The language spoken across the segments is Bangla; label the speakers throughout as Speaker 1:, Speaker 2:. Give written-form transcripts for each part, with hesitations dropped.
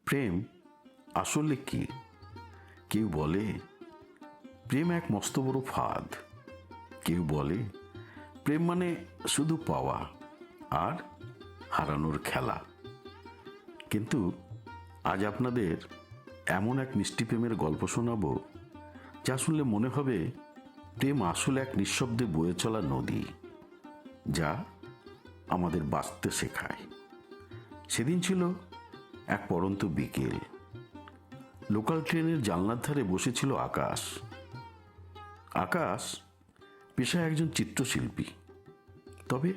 Speaker 1: প্রেম আসলে কি? কেউ বলে প্রেম এক মস্ত বড় ফাঁদ। কেউ বলে প্রেম মানে শুধু পাওয়া আর হারানোর খেলা। কিন্তু আজ আপনাদের এমন এক মিষ্টি প্রেমের গল্প শোনাবো, যা শুনলে মনে হবে প্রেম আসলে এক নিঃশব্দে বয়ে চলা নদী, যা আমাদের বাঁচতে শেখায়। সেদিন ছিল এক পড়ন্ত বিকেল। লোকাল ট্রেনের জানলার ধারে বসেছিল আকাশ। আকাশ পেশায় একজন চিত্রশিল্পী, তবে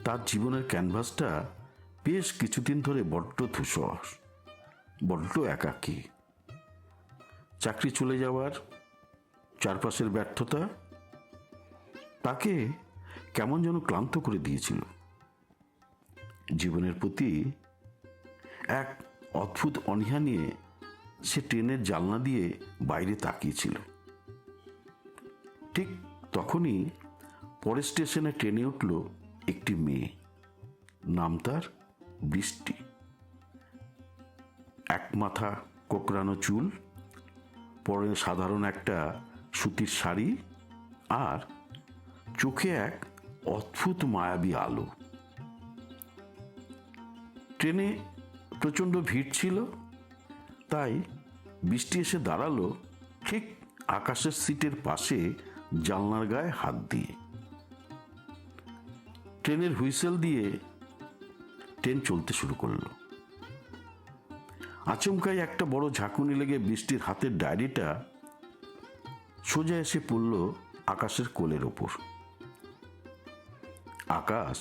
Speaker 1: তার জীবনের ক্যানভাসটা বেশ কিছুদিন ধরে বড্ড ধূসর, বড্ড একাকী। চাকরি চলে যাওয়ার, চারপাশের ব্যর্থতা তাকে কেমন যেন ক্লান্ত করে দিয়েছিল। জীবনের প্রতি এক অদ্ভুত অনীহা নিয়ে সে ট্রেনের জানলা দিয়ে বাইরে তাকিয়েছিল। ঠিক তখনই পরের স্টেশনে ট্রেনে উঠল একটি মেয়ে। নাম তার বৃষ্টি। এক মাথা কোকড়ানো চুল, পরে সাধারণ একটা সুতির শাড়ি, আর চোখে এক অদ্ভুত মায়াবী আলো। ট্রেনে প্রচণ্ড ভিড় ছিল, তাই বৃষ্টি এসে দাঁড়ালো ঠিক আকাশের সিটের পাশে, জানলার গায়ে হাত দিয়ে। ট্রেনের হুইসেল দিয়ে ট্রেন চলতে শুরু করলো। আচমকাই একটা বড় ঝাঁকুনি লেগে বৃষ্টির হাতের ডায়েরিটা সোজা এসে পড়ল আকাশের কোলের ওপর। আকাশ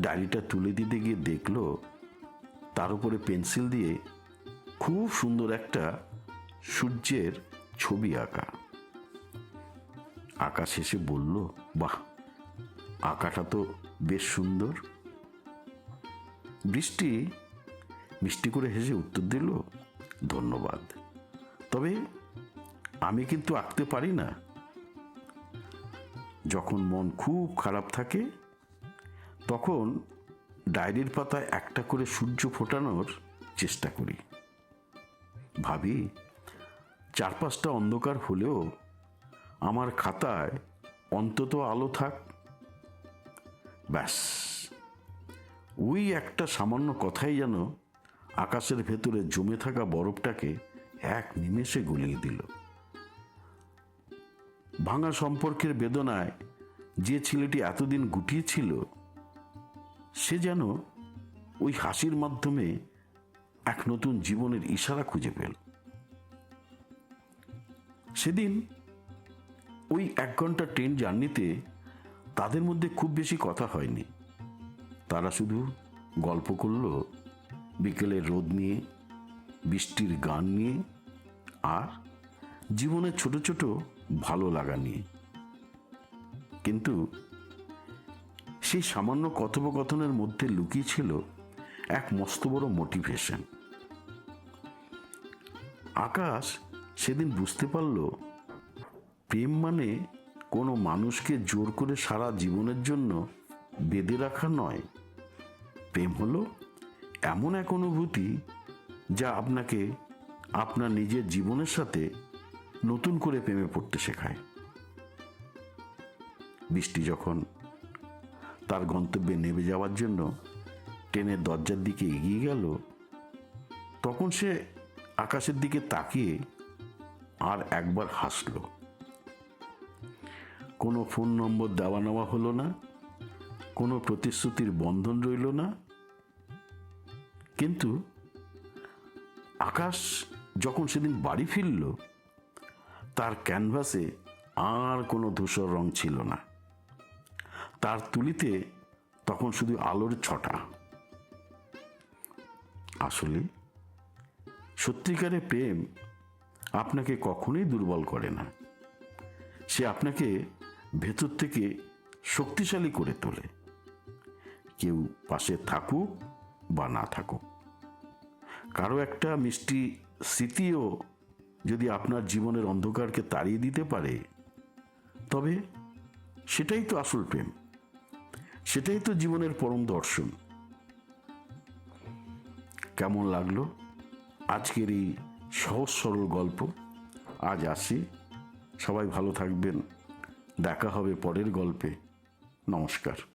Speaker 1: ডায়েরিটা তুলে দিতে গিয়ে দেখল তার উপরে পেন্সিল দিয়ে খুব সুন্দর একটা সূর্যের ছবি আঁকা। আকাশ এসে বলল, বাহ, আঁকাটা তো বেশ সুন্দর। বৃষ্টি মিষ্টি করে হেসে উত্তর দিল, ধন্যবাদ, তবে আমি কিন্তু আঁকতে পারি না। যখন মন খুব খারাপ থাকে, তখন ডায়েরির পাতায় একটা করে সূর্য ফোটানোর চেষ্টা করি। ভাবি, চারপাশটা অন্ধকার হলেও আমার খাতায় অন্তত আলো থাক। ব্যাস, ওই একটা সামান্য কথাই যেন আকাশের ভেতরে জমে থাকা বরফটাকে এক নিমেষে গলিয়ে দিল। ভাঙা সম্পর্কের বেদনায় যে ছেলেটি এতদিন গুটিয়েছিল, সে যেন ওই হাসির মাধ্যমে এক নতুন জীবনের ইশারা খুঁজে পেল। সেদিন ওই 1 ঘন্টা ট্রেন জার্নিতে তাদের মধ্যে খুব বেশি কথা হয়নি। তারা শুধু গল্প করল বিকেলের রোদ নিয়ে, বৃষ্টির গান নিয়ে, আর জীবনের ছোট ছোট ভালো লাগা নিয়ে। কিন্তু সেই সামান্য কথোপকথনের মধ্যে লুকিয়ে ছিল এক মস্ত বড় মোটিভেশন। আকাশ সেদিন বুঝতে পারল, প্রেম মানে কোনো মানুষকে জোর করে সারা জীবনের জন্য বেঁধে রাখা নয়। প্রেম হলো এমন এক অনুভূতি যা আপনাকে আপনার নিজের জীবনের সাথে নতুন করে প্রেমে পড়তে শেখায়। বৃষ্টি যখন তার গন্তব্যে নেমে যাওয়ার জন্য ট্রেনের দরজার দিকে এগিয়ে গেল, তখন সে আকাশের দিকে তাকিয়ে আর একবার হাসল। কোনো ফোন নম্বর দেওয়া নেওয়া হলো না, কোনো প্রতিশ্রুতির বন্ধন রইল না। কিন্তু আকাশ যখন সেদিন বাড়ি ফিরল, তার ক্যানভাসে আর কোনো ধূসর রং ছিল না। তার তুলিতে তখন শুধু আলোর ছটা। আসলে সত্যিকারের প্রেম আপনাকে কখনোই দুর্বল করে না। সে আপনাকে ভেতর থেকে শক্তিশালী করে তোলে, কেউ পাশে থাকুক বা না থাকুক। কারো একটা মিষ্টি স্মৃতিও যদি আপনার জীবনের অন্ধকারকে তাড়িয়ে দিতে পারে, তবে সেটাই তো আসল প্রেম, সেটাই তো জীবনের পরম দর্শন। কেমন লাগলো আজকের এই সহজ সরল গল্প। আজ আসি, সবাই ভালো থাকবেন। দেখা হবে পরের গল্পে। নমস্কার।